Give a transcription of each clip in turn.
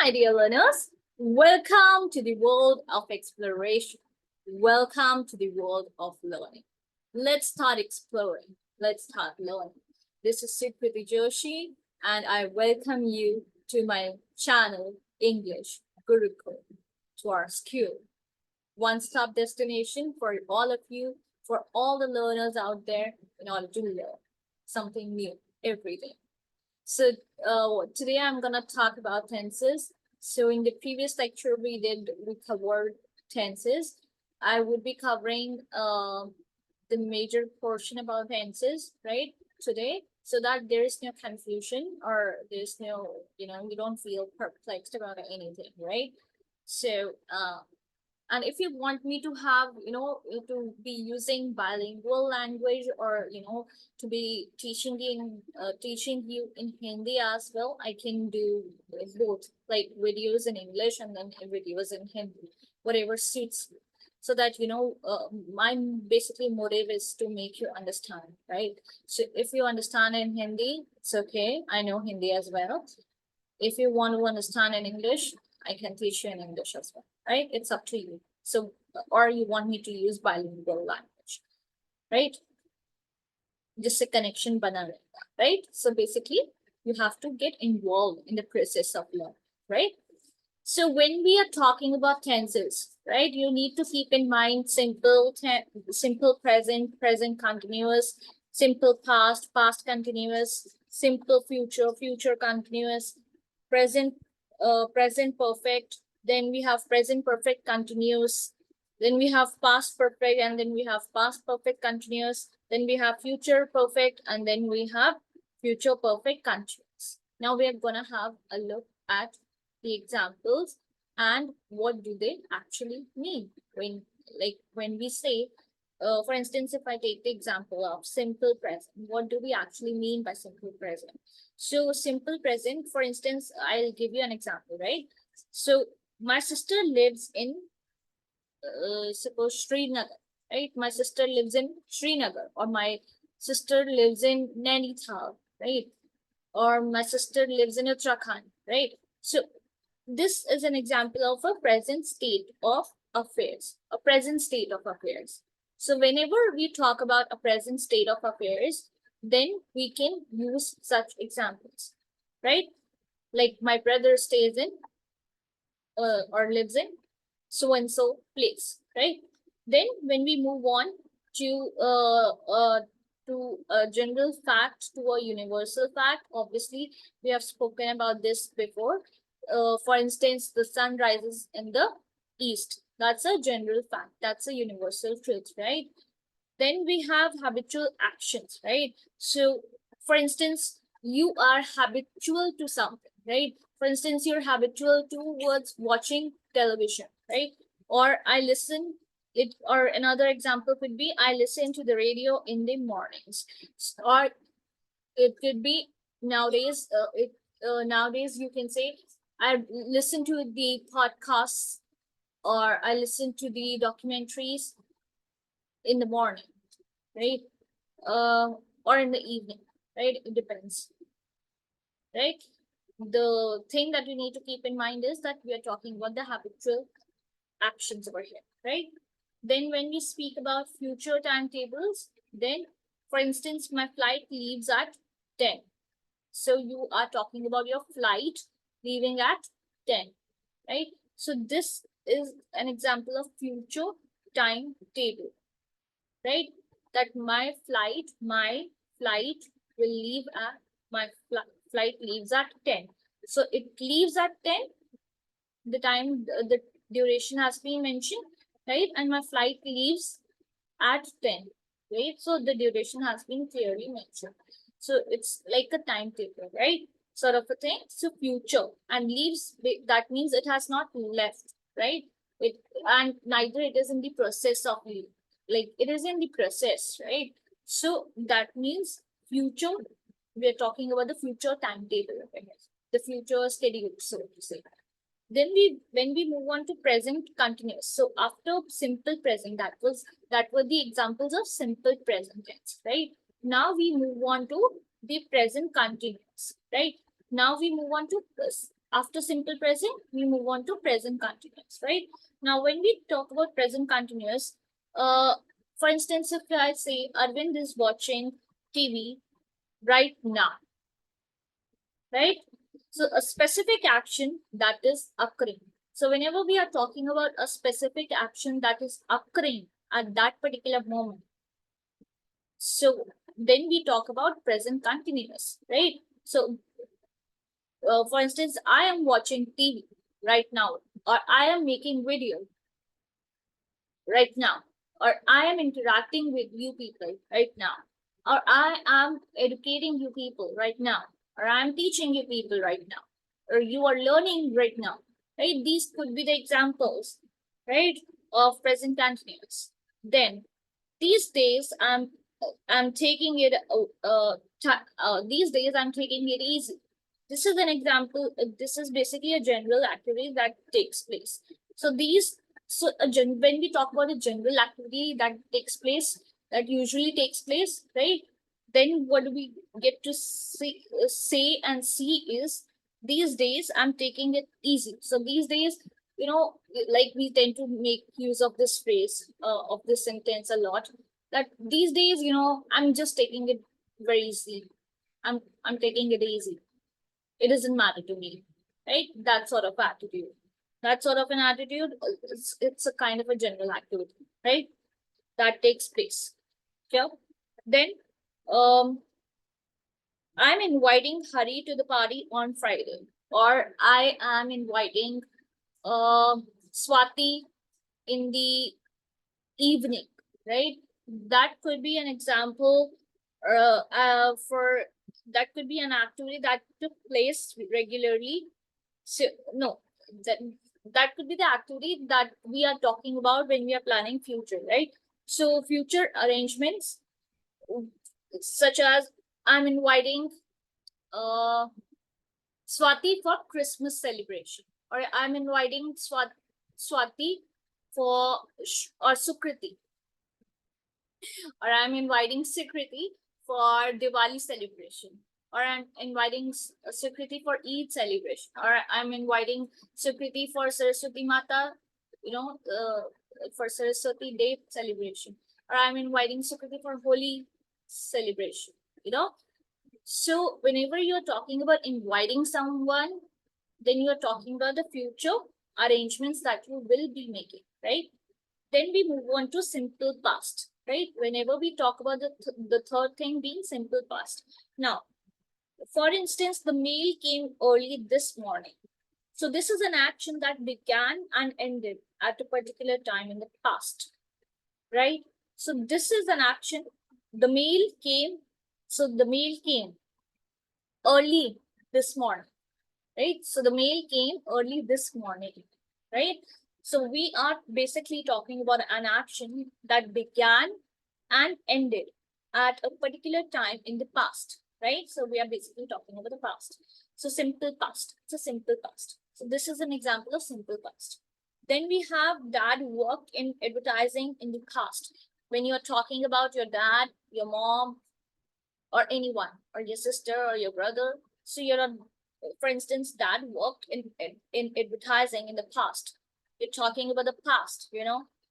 my dear learners. Welcome to the world of exploration. Welcome to the world of learning. Let's start exploring. Let's start learning. This is Sukriti Joshi, and I welcome you to my channel, English Gurukul, to our school. One-stop destination for all of you, for all the learners out there, in order to learn something new every day. So today I'm gonna talk about tenses. So in the previous lecture we covered tenses. I would be covering the major portion about tenses right today, so that there is no confusion or there's no you don't feel perplexed about anything, right? So and if you want me to have to be using bilingual language, or to be teaching you in Hindi as well, I can do both, like videos in English and then videos in Hindi, whatever suits you, so that my basically motive is to make you understand, right? So if you understand in Hindi, it's okay, I know Hindi as well. If you want to understand in English, I can teach you in English as well, right? It's up to you. So, or you want me to use bilingual language, right? Just a connection bana rahega, right? So basically, you have to get involved in the process of learning, right? So when we are talking about tenses, right, you need to keep in mind simple present, present continuous, simple past, past continuous, simple future, future continuous, present present perfect, then we have present perfect continuous, then we have past perfect, and then we have past perfect continuous, then we have future perfect, and then we have future perfect continuous. Now we are gonna have a look at the examples and what do they actually mean when we say for instance, if I take the example of simple present, what do we actually mean by simple present? So simple present, for instance, I'll give you an example, right? So my sister lives in suppose Srinagar, right? My sister lives in Srinagar, or my sister lives in Nainital, right? Or my sister lives in Uttarakhand, right? So this is an example of a present state of affairs, a present state of affairs. So whenever we talk about a present state of affairs, then we can use such examples, right? Like my brother stays in or lives in so and so place, right? Then when we move on to a general fact, to a universal fact, obviously we have spoken about this before. For instance, the sun rises in the east. That's a general fact. That's a universal truth, right? Then we have habitual actions, right? So, for instance, you are habitual to something, right? For instance, you're habitual towards watching television, right? Or I listen it, or another example could be I listen to the radio in the mornings, or it could be nowadays. Nowadays you can say I listen to the podcasts, or I listen to the documentaries in the morning, right? Or in the evening, right? It depends, right? The thing that you need to keep in mind is that we are talking about the habitual actions over here, right? Then when we speak about future timetables, then for instance, my flight leaves at 10. So you are talking about your flight leaving at 10, right? So this is an example of future timetable, right? That my flight will leave at flight leaves at 10. So it leaves at 10. The time, the duration has been mentioned, right? And my flight leaves at 10, right? So the duration has been clearly mentioned. So it's like a timetable, right? Sort of a thing. So future and leaves, that means it has not left, right? It, and neither it is in the process of leave, like it is in the process, right? So that means future, we're talking about the future timetable, the future schedule, so to say. Then when we move on to present continuous, so after simple present, that were the examples of simple present tense, right? Now we move on to the present continuous, right? Now we move on to After simple present, we move on to present continuous, right? Now, when we talk about present continuous, for instance, if I say Arvind is watching TV right now, right? So a specific action that is occurring. So whenever we are talking about a specific action that is occurring at that particular moment, so then we talk about present continuous, right? So for instance, I am watching TV right now, or I am making video right now, or I am interacting with you people right now, or I am educating you people right now, or I am teaching you people right now, or you are learning right now, right? These could be the examples, right, of present continuous. Then these days I'm taking it these days I'm taking it easy. This is an example. This is basically a general activity that takes place. So these, when we talk about a general activity that takes place, that usually takes place, right? Then what do we get to say and see is, these days I'm taking it easy. So these days, like we tend to make use of this phrase, of this sentence a lot. That these days, I'm just taking it very easy. I'm taking it easy. It doesn't matter to me, right? That sort of attitude. That sort of an attitude, it's a kind of a general activity, right? That takes place. Yeah. Then, I'm inviting Hari to the party on Friday, or I am inviting Swati in the evening, right? That could be an example, for that could be an activity that took place regularly. So no, that that could be the activity that we are talking about when we are planning future, right? So future arrangements, such as I'm inviting uh Swati for Christmas celebration, or I'm inviting Swati for or Sukriti, or I'm inviting Sukriti for Diwali celebration, or I'm inviting Sukriti for Eid celebration, or I'm inviting Sukriti for Saraswati Mata, for Saraswati Day celebration, or I'm inviting Sukriti for Holi celebration, you know. So whenever you're talking about inviting someone, then you're talking about the future arrangements that you will be making, right? Then we move on to simple past, right? Whenever we talk about the third thing being simple past. Now, for instance, the mail came early this morning. So this is an action that began and ended at a particular time in the past, right? So this is an action. The mail came. So the mail came early this morning, right? So the mail came early this morning, right? So we are basically talking about an action that began and ended at a particular time in the past, right? So we are basically talking about the past. So simple past, it's a simple past. So this is an example of simple past. Then we have dad worked in advertising in the past. When you're talking about your dad, your mom, or anyone, or your sister or your brother, so you're not, for instance, dad worked in advertising in the past. You're talking about the past,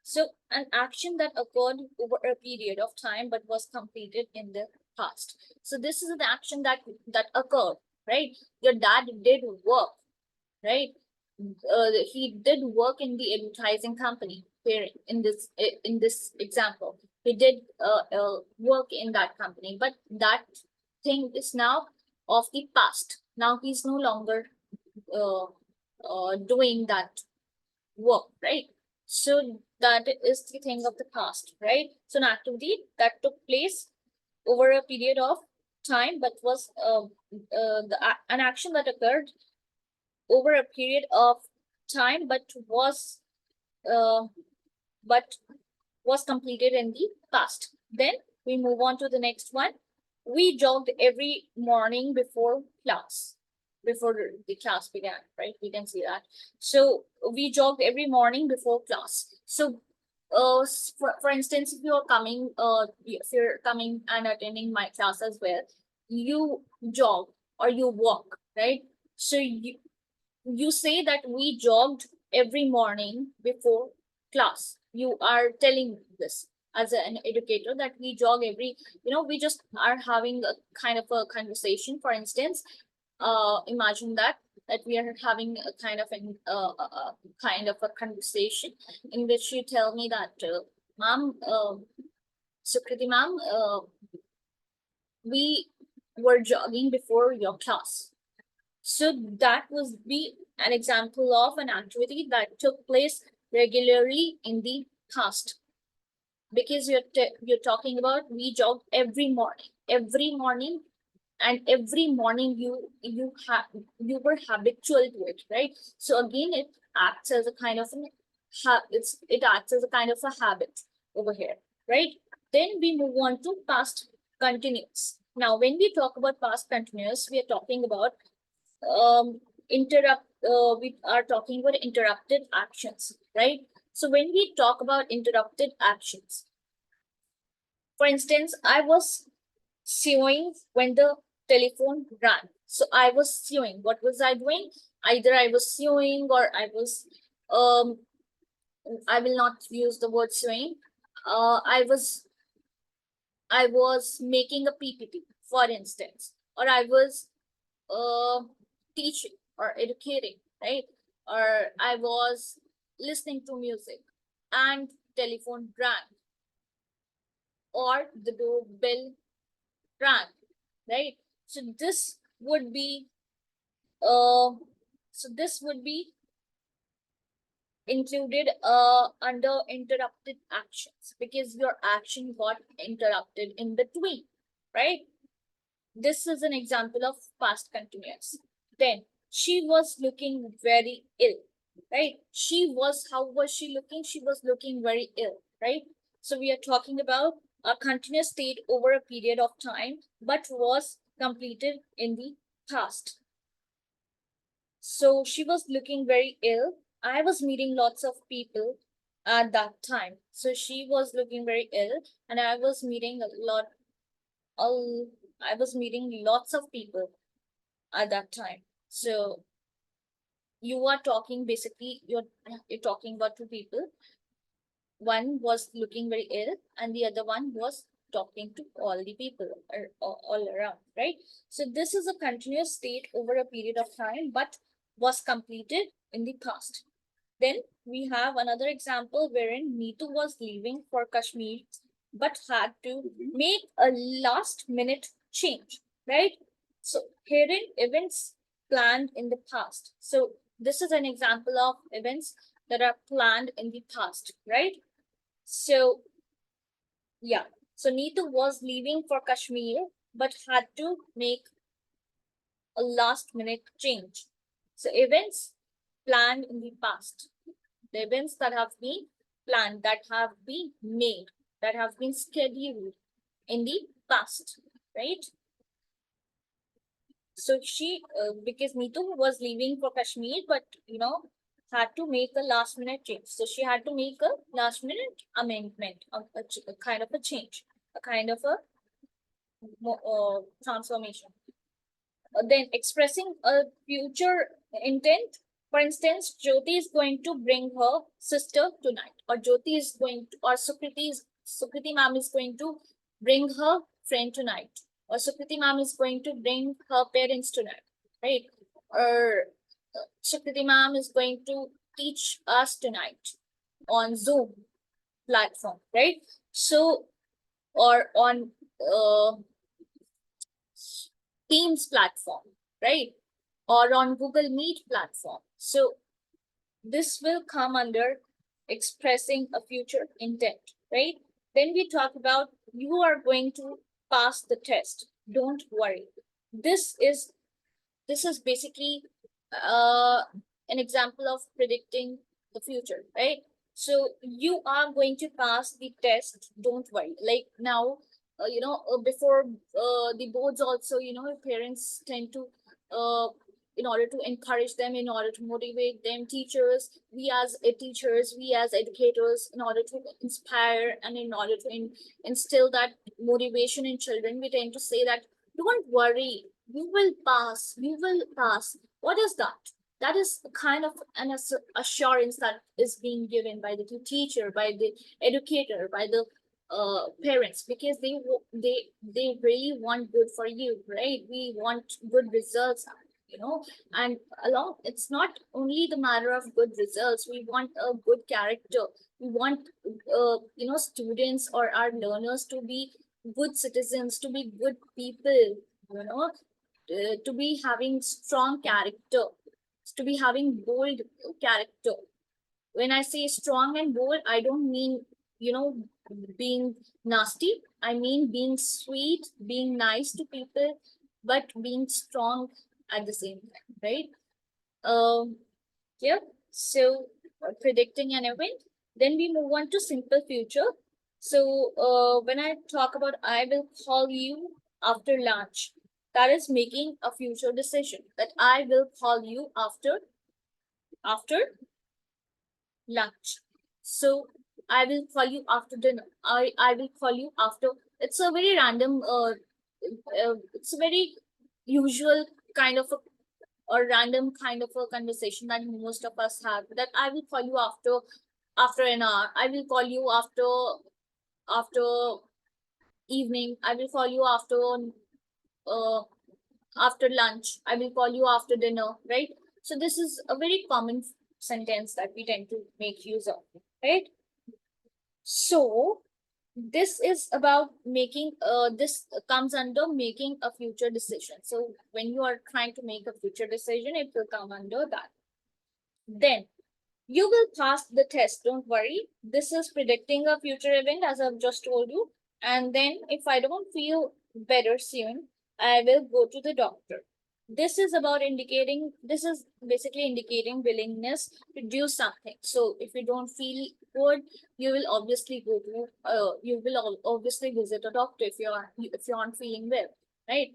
so an action that occurred over a period of time but was completed in the past. So this is an action that occurred, right? Your dad did work, right? He did work in the advertising company here in this example. He did work in that company, but that thing is now of the past. Now he's no longer uh, doing that work, right? So that is the thing of the past, right? So an activity that took place over a period of time, but was an action that occurred over a period of time, uh, but was completed in the past. Then we move on to the next one. We jogged every morning before class, before the class began, right? We can see that. So we jogged every morning before class. So for instance, if you're coming and attending my class as well, you jog or you walk, right? So you say that we jogged every morning before class. You are telling this as an educator that we jog every, we just are having a kind of a conversation. For instance, imagine that we are having a kind of a conversation in which you tell me that, ma'am, Sukriti ma'am, we were jogging before your class. So that was be an example of an activity that took place regularly in the past, because you're talking about we jog every morning, and every morning you were habitual to it, right? So again, it acts as a kind of it acts as a kind of a habit over here, right? Then we move on to past continuous. Now, when we talk about past continuous, we are talking about we are talking about interrupted actions, right? So when we talk about interrupted actions, for instance, I was sewing when the telephone rang. So I was sewing. What was I doing? Either I was sewing, or um I will not use the word sewing. I was making a PPT, for instance, or I was uh teaching or educating, right? Or I was listening to music, and telephone rang, or the doorbell rang, right? So this would be uh so this would be included under interrupted actions, because your action got interrupted in between, right? This is an example of past continuous. Then, she was looking very ill, right? How was she looking? She was looking very ill, right? So we are talking about a continuous state over a period of time, but was completed in the past. So she was looking very ill. I was meeting lots of people at that time. So she was looking very ill, and uh, I was meeting lots of people at that time. So you are talking basically, you're talking about two people. One was looking very ill, and the other one was talking to all the people all around, right? So this is a continuous state over a period of time, but was completed in the past. Then we have another example wherein Neetu was leaving for Kashmir but had to make a last minute change, right? So herein events planned in the past. So this is an example of events that are planned in the past, right? So yeah, so Neetu was leaving for Kashmir but had to make a last minute change. So events planned in the past, the events that have been planned, that have been made, that have been scheduled in the past, right? So because Neetu was leaving for Kashmir, but had to make a last minute change. So she had to make a last minute amendment, a kind of a change, a kind of a transformation. Then expressing a future intent. For instance, Jyoti is going to bring her sister tonight, or Jyoti is going to, or Sukriti ma'am is going to bring her friend tonight, or Sukriti ma'am is going to bring her parents tonight, right? Or Sukriti ma'am is going to teach us tonight on Zoom platform, right? So, or on uh, Teams platform, right? Or on Google Meet platform. So this will come under expressing a future intent, right? Then we talk about you are going to pass the test. Don't worry. This is this is basically uh, an example of predicting the future, right? So you are going to pass the test. Don't worry. Like now, before the boards also, parents tend to, uh, in order to encourage them, in order to motivate them, teachers, we as educators, in order to inspire and in order to instill that motivation in children, we tend to say that don't worry, you will pass. You will pass. What is that? that is the kind of an assurance that is being given by the teacher, by the educator, by the parents, because they really want good for you, right? We want good results, you know. And along, it's not only the matter of good results, we want a good character. We want students or our learners to be good citizens, to be good people, you know, to be having strong character, to be having bold character. When I say strong and bold, I don't mean, being nasty. I mean being sweet, being nice to people, but being strong at the same time, right? Um, yeah. So predicting an event. Then we move on to simple future. So when I talk about I will call you after lunch, that is making a future decision. That I will call you after lunch. So I will call you after dinner. I will call you after. It's a very random. It's a very usual kind of a or random kind of a conversation that most of us have, that I will call you after an hour. I will call you after evening. I will call you uh, after lunch. I will call you after dinner, right? So this is a very common sentence that we tend to make use of, right? So this is about making this comes under making a future decision. So when you are trying to make a future decision, it will come under that. Then you will pass the test, don't worry. This is predicting a future event, as I've just told you. And then if I don't feel better soon, I will go to the doctor. This is about indicating, this is basically indicating willingness to do something. So if you don't feel good, you will obviously go to, obviously visit a doctor if you aren't feeling well, right?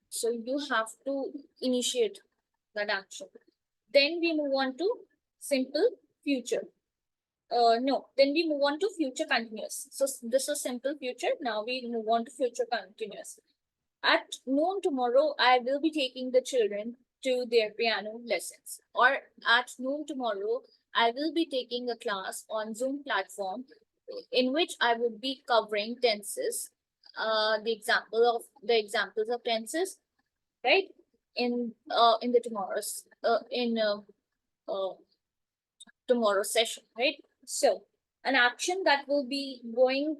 So you have to initiate that action. Then we move on to simple future. No, then we move on to future continuous. So this is simple future. Now we move on to future continuous. At noon tomorrow, I will be taking the children to their piano lessons. Or at noon tomorrow, I will be taking a class on Zoom platform in which I would be covering tenses, the examples of tenses, right? In the uh, tomorrow session, right? So an action that will be going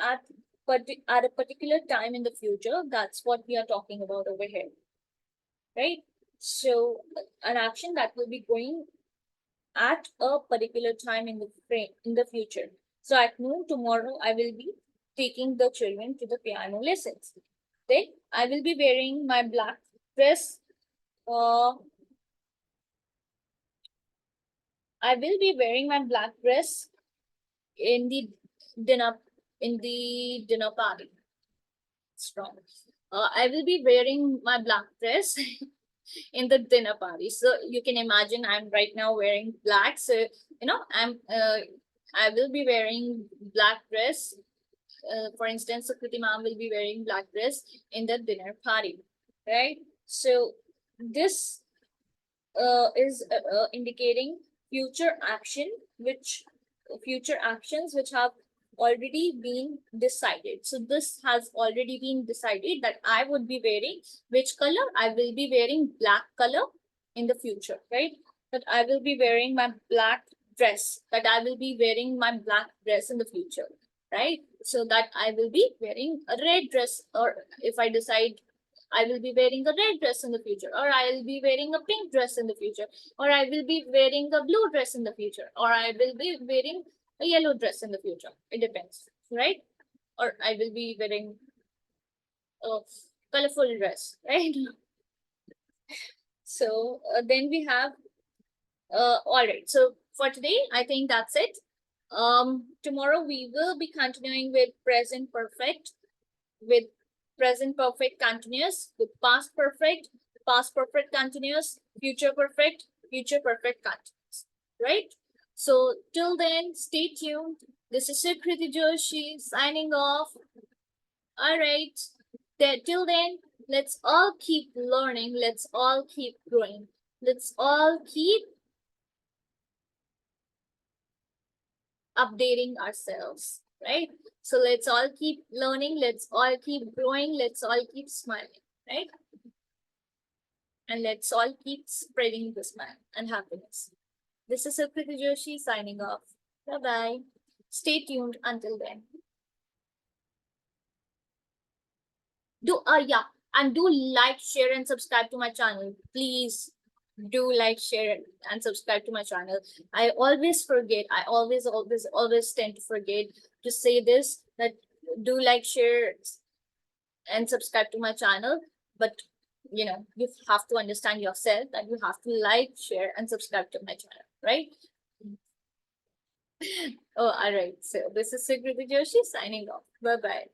at a particular time in the future, that's what we are talking about over here, right? So an action that will be going at a particular time in the future. So at noon tomorrow, I will be taking the children to the piano lessons. Then I will be wearing my black dress. Uh, I will be wearing my black dress in the dinner dinner party. Strong. I will be wearing my black dress in the dinner party. So you can imagine I'm right now wearing black. So I will be wearing black dress. For instance, Sukriti ma'am will be wearing black dress in the dinner party, right? So this is indicating future action, which future actions which have already been decided. So this has already been decided that I would be wearing which color. I will be wearing black color in the future, right? That I will be wearing my black dress, that I will be wearing my black dress in the future, right? So that I will be wearing a red dress, or if I decide I will be wearing a red dress in the future, or I will be wearing a pink dress in the future, or I will be wearing a blue dress in the future, or I will be wearing a yellow dress in the future. It depends, right? Or I will be wearing a colorful dress, right? So then we have, all right. So for today, I think that's it. Tomorrow we will be continuing with present perfect, with present perfect continuous, with past perfect continuous, future perfect continuous, right? So till then, stay tuned. This is Sukriti Joshi signing off. All right. Till then, let's all keep learning. Let's all keep growing. Let's all keep updating ourselves, right? So let's all keep learning, let's all keep growing, let's all keep smiling, right? And let's all keep spreading the smile and happiness. This is Sukriti Joshi signing off. Bye bye. Stay tuned until then. Yeah, and do like, share, and subscribe to my channel. Please do like, share, and subscribe to my channel. I always forget. I always tend to forget to say this, that do like, share, and subscribe to my channel. But you have to understand yourself that you have to like, share, and subscribe to my channel, right? Oh, all right. So this is Sukriti Joshi signing off. Bye bye.